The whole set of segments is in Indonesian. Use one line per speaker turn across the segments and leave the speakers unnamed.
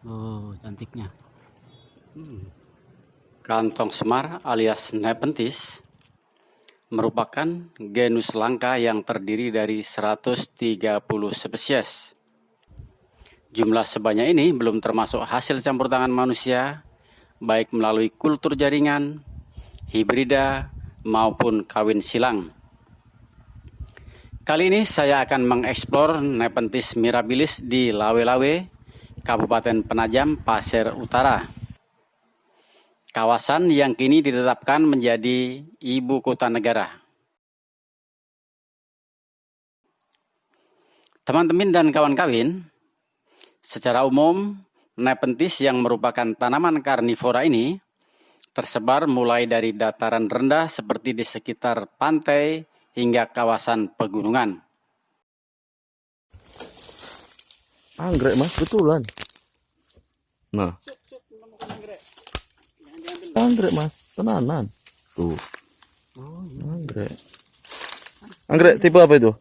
Oh, cantiknya.
Kantong semar alias Nepenthes merupakan genus langka yang terdiri dari 130 spesies. Jumlah sebanyak ini belum termasuk hasil campur tangan manusia, baik melalui kultur jaringan, hibrida, maupun kawin silang. Kali ini saya akan mengeksplor Nepenthes mirabilis di Lawe-Lawe, Kabupaten Penajam Pasir Utara. Kawasan yang kini ditetapkan menjadi ibu kota negara. Teman-teman dan kawan-kawan, secara umum Nepenthes yang merupakan tanaman karnivora ini tersebar mulai dari dataran rendah seperti di sekitar pantai hingga kawasan pegunungan.
Anggrek mas, betulan. Nah, anggrek mas, tenanan. Tuh. Anggrek. Anggrek tipe apa itu?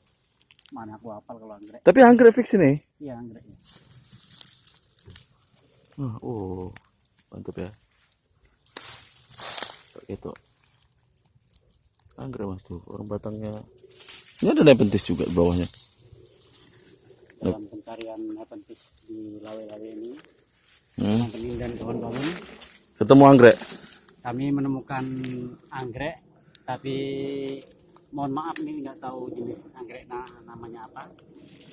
Mana aku hafal kalau anggrek.
Tapi anggrek fix ini.
Iya, anggreknya.
Oh, mantap ya. Itu. Anggrek mas tuh, orang batangnya. Ini ada Nepenthes juga di bawahnya.
Dalam pencarian Nepenthes di Lawe-Lawe ini, teman-teman dan kawan-kawan,
Ketemu anggrek.
kami menemukan anggrek, tapi mohon maaf nih nggak tahu jenis anggrek namanya apa.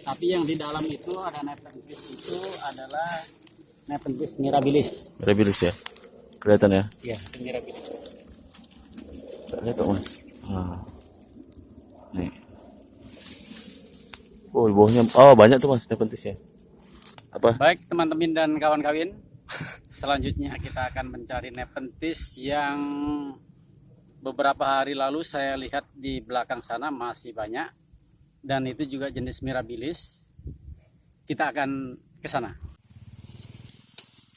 Tapi yang di dalam itu ada Nepenthes, itu adalah Nepenthes mirabilis.
Mirabilis ya. Kelihatan ya.
Iya, mirabilis.
Lihat mas. Nah. Nih. Oh, di bawahnya. Oh, banyak tuh mas Nepenthes ya. Apa?
Baik teman-teman dan kawan-kawan, selanjutnya kita akan mencari Nepenthes yang beberapa hari lalu saya lihat di belakang sana masih banyak, dan itu juga jenis mirabilis. Kita akan ke sana.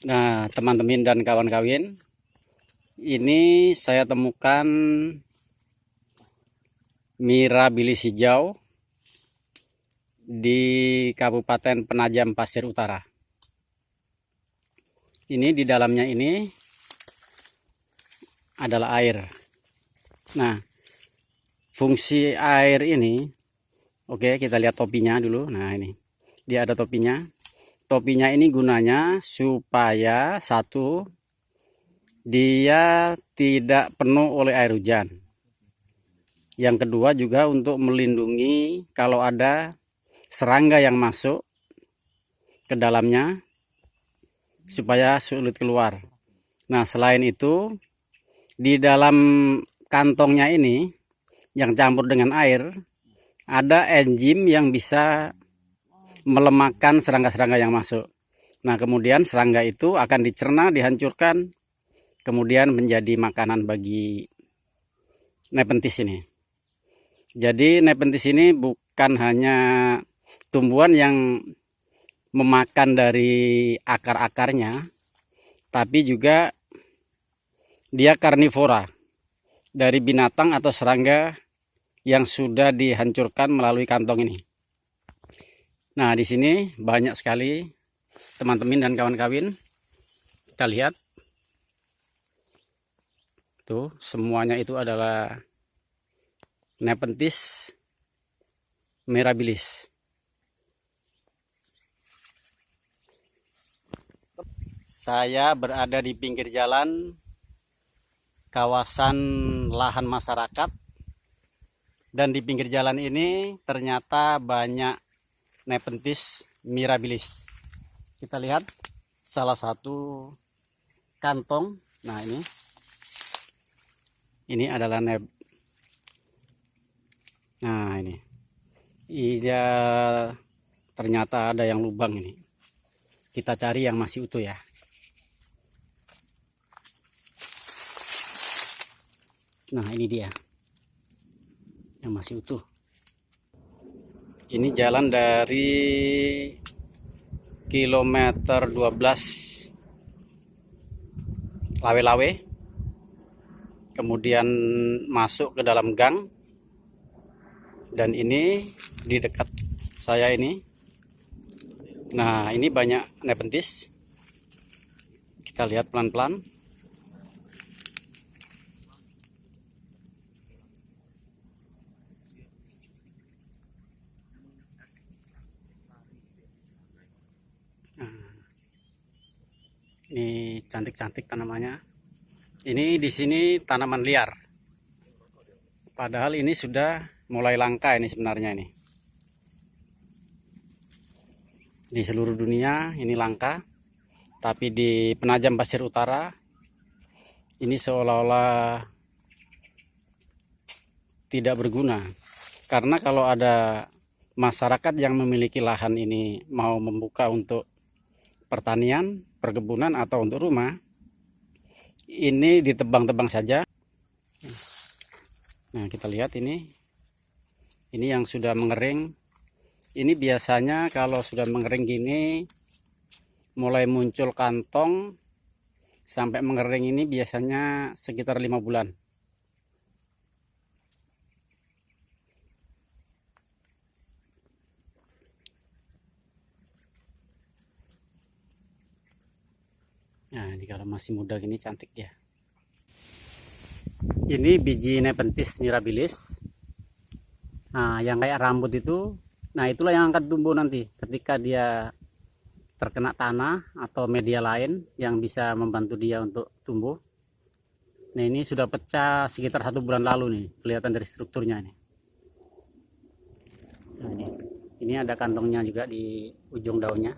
Nah teman-teman dan kawan-kawan, ini saya temukan mirabilis hijau di Kabupaten Penajam Pasir Utara. Ini di dalamnya ini adalah air. Nah, fungsi air ini, oke, kita lihat topinya dulu. Nah, ini dia ada topinya. Topinya ini gunanya supaya satu, dia tidak penuh oleh air hujan. Yang kedua juga untuk melindungi kalau ada serangga yang masuk ke dalamnya supaya sulit keluar. Nah, selain itu di dalam kantongnya ini yang campur dengan air ada enzim yang bisa melemahkan serangga-serangga yang masuk. Nah, kemudian serangga itu akan dicerna, dihancurkan, kemudian menjadi makanan bagi Nepenthes ini. Jadi Nepenthes ini bukan hanya tumbuhan yang memakan dari akar-akarnya, tapi juga dia karnivora dari binatang atau serangga yang sudah dihancurkan melalui kantong ini. Nah, di sini banyak sekali teman-teman dan kawan-kawan. Kita lihat. Tuh, semuanya itu adalah Nepenthes mirabilis. Saya berada di pinggir jalan kawasan lahan masyarakat, dan di pinggir jalan ini ternyata banyak Nepenthes mirabilis. Kita lihat salah satu kantong. Nah, ini adalah nah, ini. Iya, ternyata ada yang lubang ini. Kita cari yang masih utuh ya. Nah, ini dia yang masih utuh. Ini jalan dari kilometer 12 Lawe-Lawe, kemudian masuk ke dalam gang, dan ini di dekat saya ini. Nah, ini banyak Nepenthes.
Kita lihat pelan-pelan. Ini cantik-cantik tanamannya. Ini di sini tanaman liar. Padahal ini sudah mulai langka ini sebenarnya ini. Di seluruh dunia ini langka. Tapi di Penajam Pasir Utara ini seolah-olah tidak berguna. Karena kalau ada masyarakat yang memiliki lahan ini mau membuka untuk pertanian, perkebunan atau untuk rumah, ini ditebang-tebang saja. Nah, kita lihat ini yang sudah mengering. Ini biasanya kalau sudah mengering gini, mulai muncul kantong sampai mengering ini biasanya sekitar 5 bulan. Nah, ini kalau masih muda gini cantik ya. Ini biji Nepenthes mirabilis. Nah, yang kayak rambut itu, nah itulah yang akan tumbuh nanti ketika dia terkena tanah atau media lain yang bisa membantu dia untuk tumbuh. Nah, ini sudah pecah sekitar 1 bulan lalu nih, kelihatan dari strukturnya ini. Nah, ini ada kantongnya juga di ujung daunnya.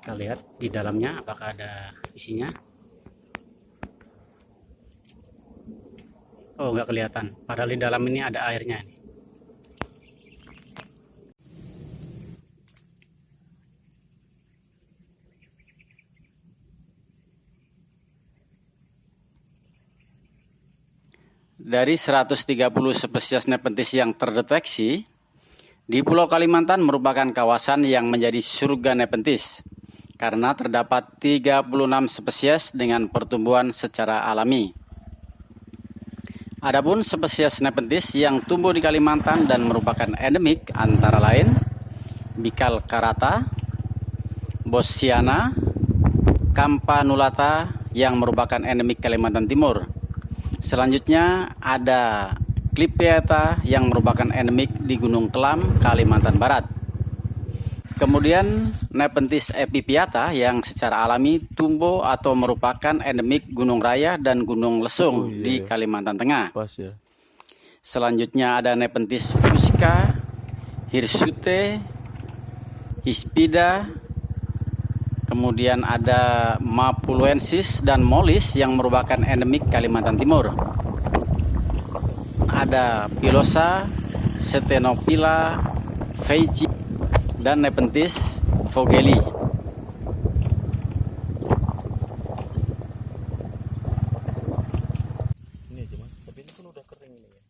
Kita lihat di dalamnya apakah ada isinya. Oh, nggak kelihatan. Padahal di dalam ini ada airnya. Dari 130 spesies Nepenthes yang terdeteksi, di Pulau Kalimantan merupakan kawasan yang menjadi surga Nepenthes karena terdapat 36 spesies dengan pertumbuhan secara alami. Adapun spesies Nepenthes yang tumbuh di Kalimantan dan merupakan endemik antara lain Bikal carata, Bosciana, Campanulata yang merupakan endemik Kalimantan Timur. Selanjutnya ada Clypeata yang merupakan endemik di Gunung Kelam, Kalimantan Barat. Kemudian Nepenthes epipiata yang secara alami tumbuh atau merupakan endemik Gunung Raya dan Gunung Lesung di Kalimantan Tengah.
Pas ya.
Selanjutnya ada Nepenthes fusca, hirsute, hispida. Kemudian ada Mapuluensis dan Mollis yang merupakan endemik Kalimantan Timur. Ada Pilosa, Steganophylla, Veitchii, dan Nepenthes vogeli.
Ini aja Mas, tapi ini kan udah kering ini ya.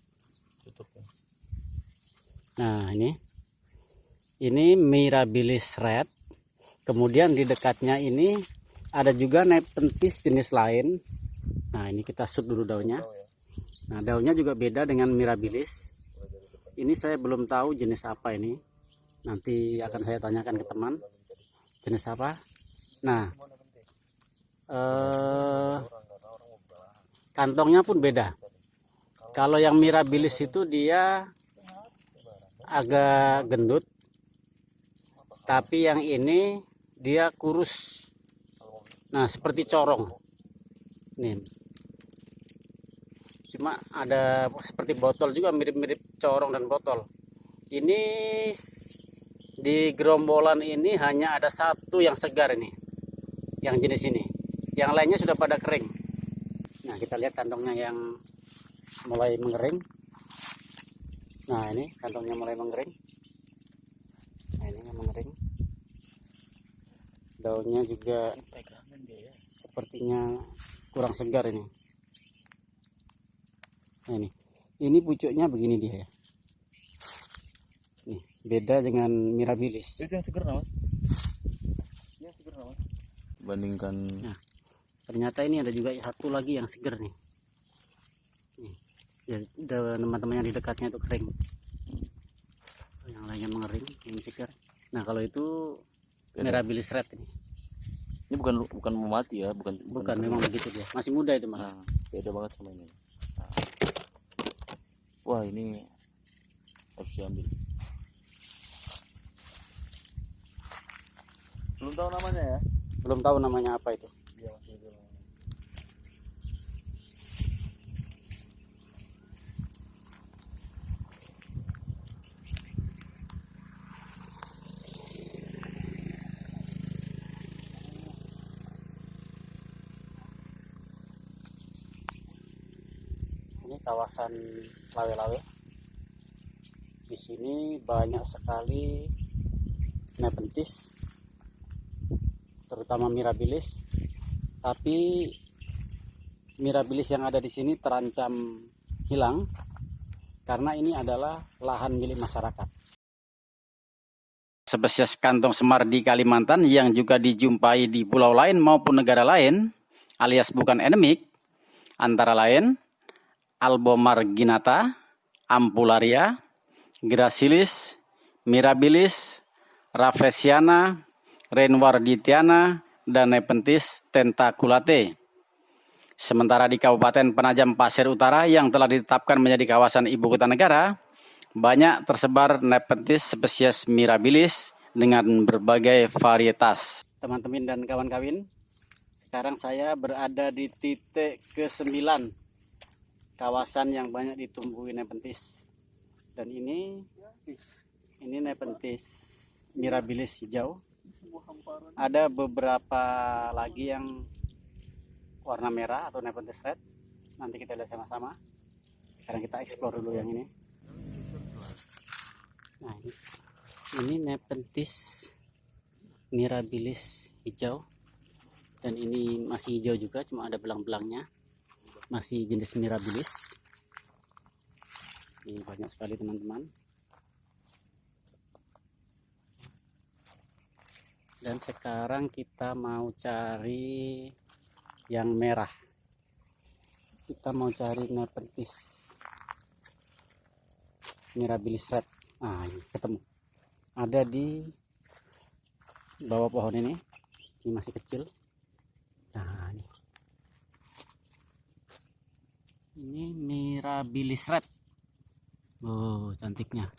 Tutupnya.
Nah, ini mirabilis red. Kemudian di dekatnya ini ada juga Nepenthes jenis lain. Nah, ini kita shoot dulu daunnya. Nah, daunnya juga beda dengan mirabilis. Ini saya belum tahu jenis apa ini. Nanti akan saya tanyakan ke teman. Jenis apa? Nah, kantongnya pun beda. Kalau yang mirabilis itu dia agak gendut. Tapi yang ini dia kurus. Nah, seperti corong. Nih. Cuma ada seperti botol juga, mirip-mirip corong dan botol. Ini di gerombolan ini hanya ada satu yang segar ini. Yang jenis ini. Yang lainnya sudah pada kering. Nah, kita lihat kantongnya yang mulai mengering. Nah, ini kantongnya mulai mengering. Nah, ini yang mengering. Daunnya juga sepertinya kurang segar ini. Nah, ini pucuknya begini dia ya. Nih, beda dengan mirabilis.
Itu yang seger Mas. Yang seger Mas. Bandingkan.
Nah, ternyata ini ada juga satu lagi yang seger nih. Nih, ya, teman-teman yang di dekatnya itu kering. Yang lainnya mengering, ini segar.
Nah kalau itu
Beda.
mirabilis red ini.
Ini bukan mau mati ya, bukan
Memang begitu dia. Masih muda itu mas.
Nah, beda banget sama ini. Nah. Wah, ini harus diambil. Belum tahu namanya ya?
Belum tahu namanya apa itu.
Iya, masih belum.
Ini kawasan lawe-lawe. Di sini banyak sekali nepenthes, terutama mirabilis. Tapi mirabilis yang ada di sini terancam hilang karena ini adalah lahan milik masyarakat.
Spesies kantong semar di Kalimantan yang juga dijumpai di pulau lain maupun negara lain, alias bukan endemik, antara lain Albomarginata, Ampularia, Gracilis, Mirabilis, Rafflesiana, Reinwardtiana, dan Nepenthes tentaculate. Sementara di Kabupaten Penajam Pasir Utara yang telah ditetapkan menjadi kawasan ibu kota negara, banyak tersebar Nepenthes spesies Mirabilis dengan berbagai varietas.
Teman-teman dan kawan-kawan, sekarang saya berada di titik ke-9 kawasan yang banyak ditumbuhi Nepenthes. Dan ini Nepenthes mirabilis hijau. Ada beberapa lagi yang warna merah atau Nepenthes red. Nanti kita lihat sama-sama. Sekarang kita explore dulu yang ini. Nah, ini Nepenthes mirabilis hijau. Dan ini masih hijau juga, cuma ada belang-belangnya. Masih jenis mirabilis. Ini banyak sekali teman-teman. Dan sekarang kita mau cari yang merah. Kita mau cari Nepenthes mirabilis red. Nah, ini ketemu. Ada di bawah pohon ini. Ini masih kecil. Nah, ini mirabilis red. Oh, cantiknya.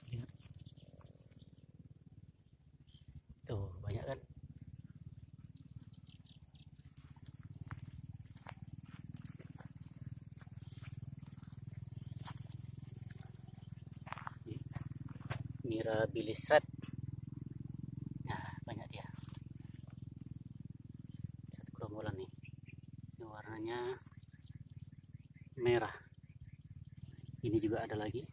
Lihat. Tuh, banyak kan? Mirabilis red. Nah, banyak dia. Satu gerombolan nih. Ini warnanya merah. Ini juga ada lagi.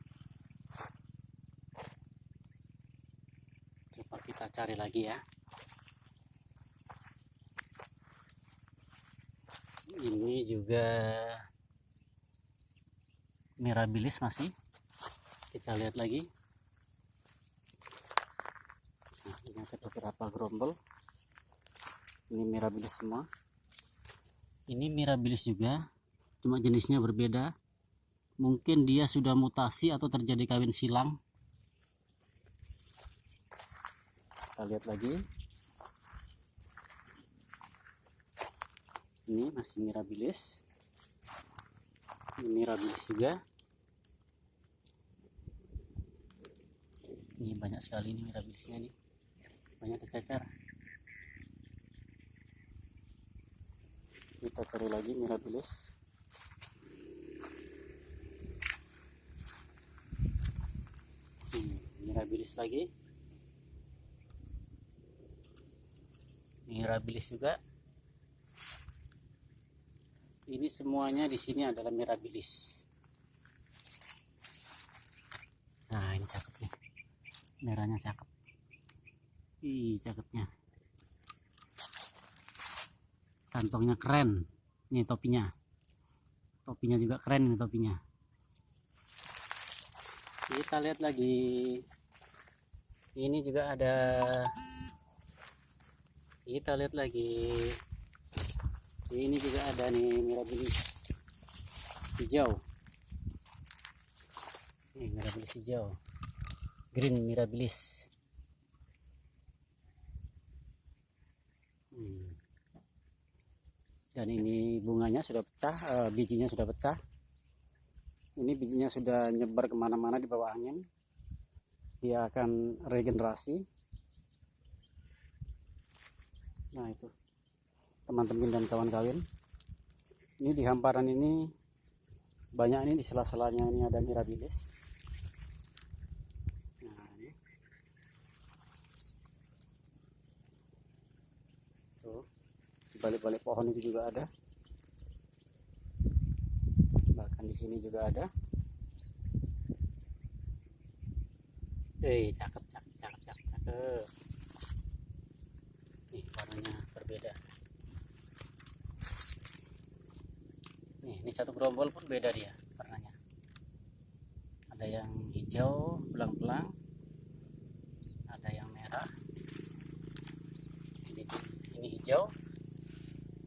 Coba kita cari lagi ya. Ini juga mirabilis masih. Kita lihat lagi. Nah, ini ada beberapa gerombol. Ini mirabilis semua. Ini mirabilis juga, cuma jenisnya berbeda. Mungkin dia sudah mutasi atau terjadi kawin silang. Kita lihat lagi. Ini masih mirabilis. Ini mirabilis juga. Ini banyak sekali ini mirabilisnya nih. Banyak tercecer. Kita cari lagi mirabilis. Mirabilis lagi. Mirabilis juga. Ini semuanya di sini adalah mirabilis. Nah, ini cakep nih. Merahnya cakep. Ih, cakepnya. Kantongnya keren. Ini topinya. Topinya juga keren ini topinya. Kita lihat lagi. Ini juga ada. Kita lihat lagi. Ini juga ada nih mirabilis. hijau. Ini mirabilis hijau, green mirabilis. Dan ini bunganya sudah pecah, bijinya sudah pecah. Ini bijinya sudah nyebar kemana-mana di bawah angin. Dia akan regenerasi. Nah itu teman-teman dan kawan-kawan, ini di hamparan ini banyak, ini di sela-selanya ini ada mirabilis. Nah ini tuh, di balik-balik pohon itu juga ada, bahkan di sini juga ada. Cakep, cakep, cakep, cakep, cakep. Nih warnanya berbeda. Nih, ini satu gerombol pun beda dia warnanya. Ada yang hijau belang-belang, ada yang merah. Ini hijau,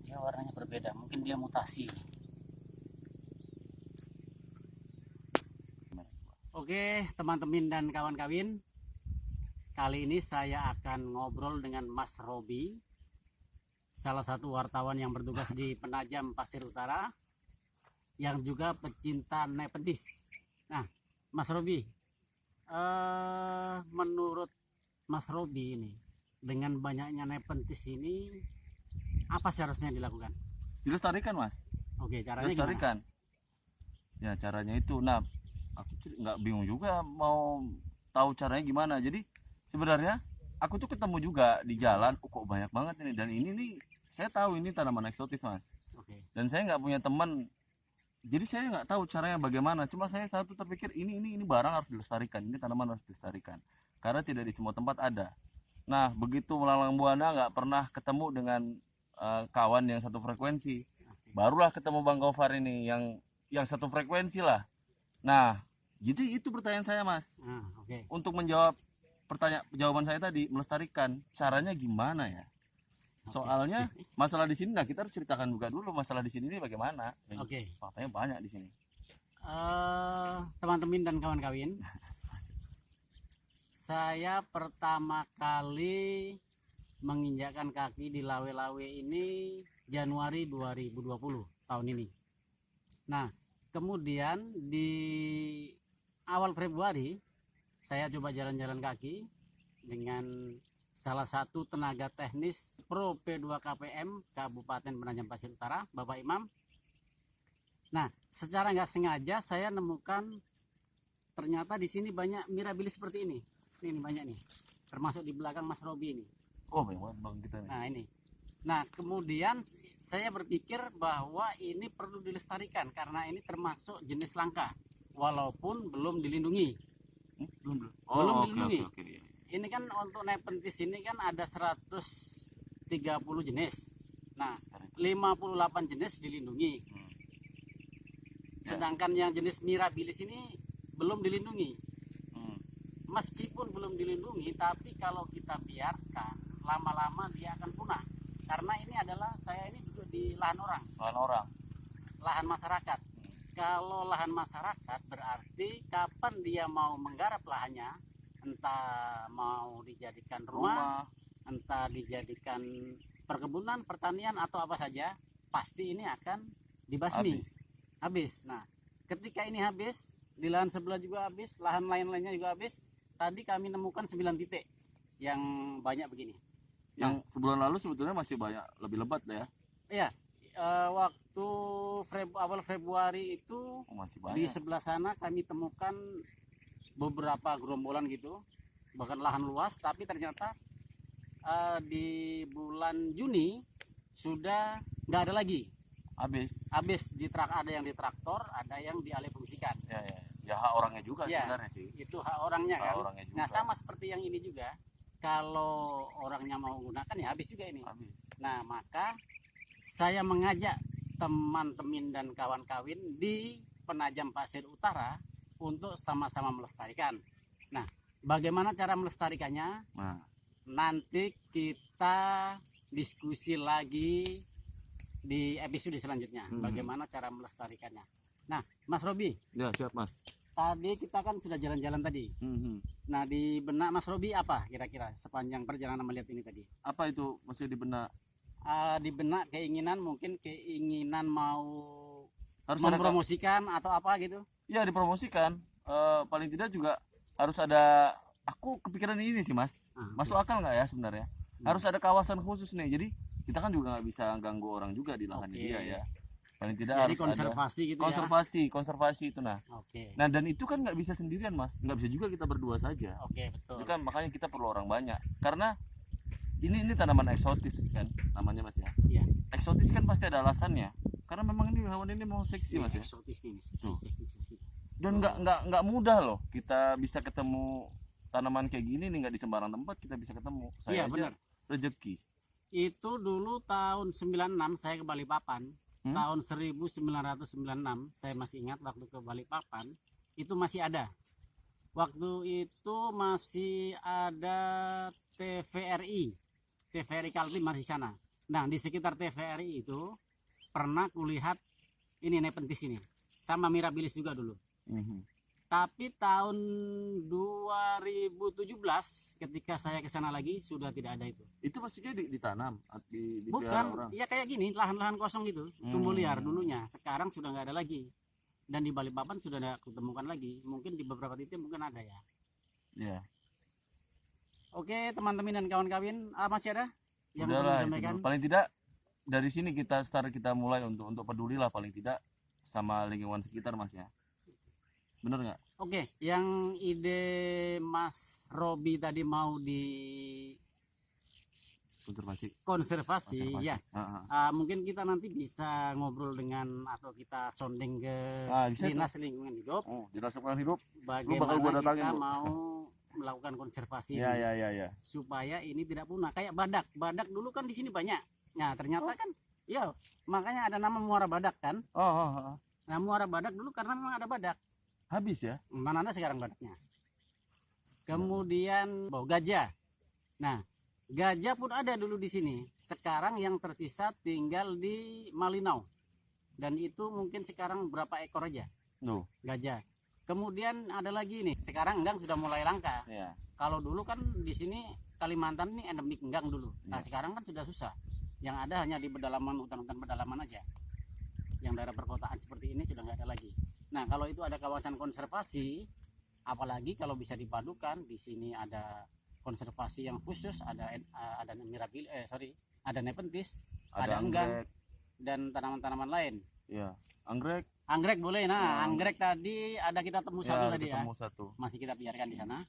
dia warnanya berbeda. Mungkin dia mutasi. Oke, teman-teman dan kawan-kawan, kali ini saya akan ngobrol dengan Mas Robi, salah satu wartawan yang bertugas di Penajam Pasir Utara, yang juga pecinta Nepenthes. Nah, Mas Robi, menurut Mas Robi ini, dengan banyaknya Nepenthes ini, apa seharusnya dilakukan?
Dilestarikan, Mas.
Oke, caranya
Dilestarikan.
gimana?
Ya, caranya itu. Nah, aku nggak bingung juga mau tahu caranya gimana. Jadi sebenarnya aku tuh ketemu juga di jalan, kok banyak banget ini. Dan ini nih, saya tahu ini tanaman eksotis, Mas.
Oke.
Dan saya nggak punya teman, jadi saya nggak tahu caranya bagaimana. Cuma saya satu terpikir ini barang harus dilestarikan, ini tanaman harus dilestarikan karena tidak di semua tempat ada. Nah, begitu melalang buana nggak pernah ketemu dengan kawan yang satu frekuensi, barulah ketemu Bang Gofar ini yang satu frekuensi lah. Nah, jadi itu pertanyaan saya, Mas.
Oke.
Untuk menjawab jawaban saya tadi, melestarikan caranya gimana ya? Soalnya masalah di sini, nah kita harus ceritakan juga dulu masalah di sini ini bagaimana.
Oke.
Faktanya banyak di sini.
Teman-teman dan kawan-kawan, saya pertama kali menginjakkan kaki di Lawe-Lawe ini Januari 2020 tahun ini. Nah, kemudian di awal Februari saya coba jalan-jalan kaki dengan salah satu tenaga teknis Pro P2KPM Kabupaten Penajam Pasir Utara, Bapak Imam. Nah, secara nggak sengaja saya nemukan ternyata di sini banyak mirabilis seperti ini. Ini banyak nih, termasuk di belakang Mas Robi ini.
Oh, banyak banget Bang kita nih.
Nah ini. Nah kemudian saya berpikir bahwa ini perlu dilestarikan karena ini termasuk jenis langka, walaupun belum dilindungi.
Belum.
Belum
Oh,
dilindungi.
oke.
Ini kan untuk Nepenthes ini kan ada 130 jenis. Nah, 58 jenis dilindungi. Sedangkan yang jenis mirabilis ini belum dilindungi. Meskipun belum dilindungi, tapi kalau kita biarkan lama-lama dia akan punah. Karena ini adalah, saya ini juga di lahan orang. Lahan masyarakat. Kalau lahan masyarakat berarti kapan dia mau menggarap lahannya, entah mau dijadikan rumah, entah dijadikan perkebunan, pertanian atau apa saja, pasti ini akan dibasmi. Habis. Nah, ketika ini habis, di lahan sebelah juga habis, lahan lain-lainnya juga habis. Tadi kami nemukan 9 titik yang banyak begini.
Yang sebulan lalu sebetulnya masih banyak, lebih lebat ya.
Iya, waktu awal Februari itu
masih
di
banyak.
sebelah sana kami temukan beberapa gerombolan gitu, bahkan lahan luas. Tapi ternyata di bulan Juni sudah nggak ada lagi. Habis ada yang di traktor, ada yang dialih fungsikan.
Ya hak orangnya juga sebenarnya sih.
Itu hak orangnya kan.
Orangnya juga.
Nah sama seperti yang ini juga, kalau orangnya mau menggunakan ya habis juga ini. Nah maka saya mengajak teman-teman dan kawan-kawan di Penajam Pasir Utara untuk sama-sama melestarikan. Nah bagaimana cara melestarikannya? Nanti kita diskusi lagi di episode selanjutnya. Bagaimana cara melestarikannya. Nah, Mas Robi,
Ya, siap Mas.
tadi kita kan sudah jalan-jalan tadi. Nah, di benak Mas Robi apa kira-kira sepanjang perjalanan melihat ini tadi?
Apa itu maksudnya di benak?
Di benak keinginan, mungkin keinginan mau
Harus ada
mempromosikan atau apa gitu?
ya dipromosikan. Paling tidak juga harus ada, aku kepikiran ini sih Mas. Masuk akal nggak ya sebenarnya? Harus ada kawasan khusus nih. Jadi kita kan juga nggak bisa ganggu orang juga di lahannya
Oke.
dia ya. Paling tidak
Jadi
harus ada
konservasi gitu
konservasi itu nah.
ya? Oke,
Nah dan itu kan nggak bisa sendirian Mas, nggak bisa juga kita berdua saja.
oke betul.
Itu kan makanya kita perlu orang banyak. Karena ini tanaman eksotis kan namanya Mas ya.
Iya.
Eksotis kan pasti ada alasannya. Karena memang ini hewan ini mau seksi Mas ya.
Eksotis nih,
Tuh.
seksi.
Dan nggak mudah loh kita bisa ketemu tanaman kayak gini nih, nggak di sembarang tempat kita bisa ketemu.
Iya,
Saya aja
benar.
rezeki.
Itu dulu tahun 96 saya ke Balikpapan.
Hmm?
Tahun 1996 saya masih ingat waktu ke Balikpapan itu masih ada. Waktu itu masih ada TVRI Kaltim masih sana. Nah, di sekitar TVRI itu pernah kulihat ini Nepenthes ini sama Mirabilis juga dulu. Tapi tahun 2017 ketika saya ke sana lagi sudah tidak ada itu.
Itu maksudnya ditanam di
Bukan, ya kayak gini, lahan-lahan kosong gitu, tumbuh liar dulunya. Sekarang sudah nggak ada lagi. Dan di Balikpapan sudah tidak kutemukan lagi. Mungkin di beberapa titik mungkin ada ya.
Ya.
Oke, teman-teman dan kawan-kawan, masih ada yang mau
Udahlah, itu
disampaikan?
dulu. Paling tidak dari sini kita mulai untuk peduli lah paling tidak sama lingkungan sekitar Mas ya. Bener nggak?
Oke, yang ide Mas Robi tadi mau di konservasi, ya. Mungkin kita nanti bisa ngobrol dengan atau kita sounding ke
Bisa
Dinas Lingkungan Hidup.
Oh, Dinas Lingkungan Hidup.
Bagaimana
gua datangin,
kita
lu.
mau melakukan konservasi
Ya,
ini,
ya, ya, ya.
supaya ini tidak punah kayak badak dulu kan di sini banyak. Nah ternyata kan ya makanya ada nama Muara Badak kan. Nah Muara Badak dulu karena memang ada badak.
Habis ya?
Mana ada sekarang badaknya. Kemudian gajah. Nah gajah pun ada dulu di sini. Sekarang yang tersisa tinggal di Malinau. Dan itu mungkin sekarang berapa ekor aja
Nuh.
gajah. Kemudian ada lagi nih, sekarang enggang sudah mulai langka.
Ya.
Kalau dulu kan di sini Kalimantan ini endemik enggang dulu. Nah sekarang kan sudah susah. Yang ada hanya di pedalaman, hutan-hutan pedalaman aja. Yang daerah perkotaan seperti ini sudah nggak ada lagi. Nah kalau itu ada kawasan konservasi, apalagi kalau bisa dipadukan, di sini ada konservasi yang khusus, ada ada Nepenthes, ada enggang,
anggrek.
dan tanaman-tanaman lain.
Ya. Anggrek.
Anggrek boleh. Nah, anggrek tadi ada kita temu satu tadi ya.
Ketemu satu.
Masih kita biarkan di sana.